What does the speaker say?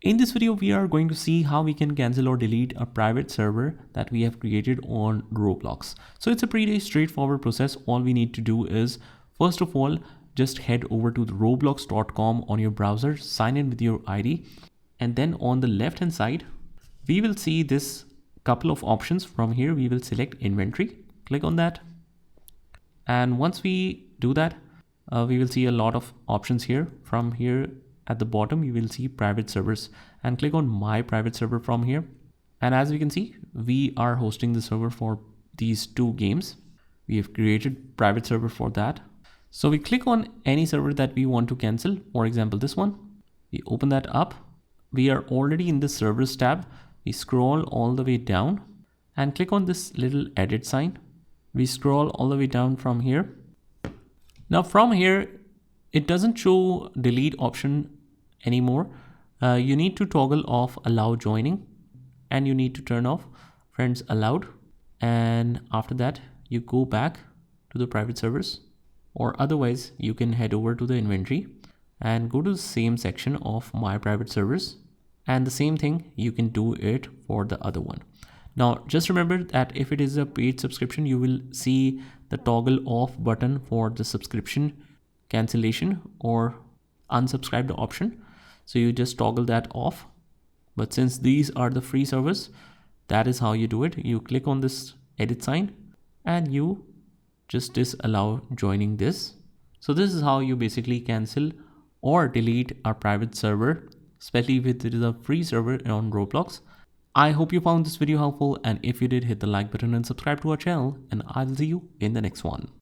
In this video, we are going to see how we can cancel or delete a private server that we have created on Roblox. So it's a pretty straightforward process. All we need to do is, first of all, just head over to the roblox.com on your browser, sign in with your ID, and then on the left hand side, we will see this couple of options. From here, we will select inventory, click on that. And once we do that, we will see a lot of options here. From here, at the bottom, you will see private servers, and click on my private server from here. And as you can see, we are hosting the server for these two games. We have created private server for that. So we click on any server that we want to cancel. For example, this one, we open that up. We are already in the servers tab. We scroll all the way down and click on this little edit sign. We scroll all the way down from here. Now from here, it doesn't show delete option anymore. You need to toggle off allow joining, and you need to turn off friends allowed. And after that, you go back to the private servers, or otherwise you can head over to the inventory and go to the same section of my private servers. And the same thing, you can do it for the other one. Now, just remember that if it is a paid subscription, you will see the toggle off button for the subscription cancellation or unsubscribed option. So you just toggle that off. But since these are the free servers, that is how you do it. You click on this edit sign and you just disallow joining this. So this is how you basically cancel or delete our private server, especially if it is a free server on Roblox. I hope you found this video helpful, and if you did, hit the like button and subscribe to our channel, and I'll see you in the next one.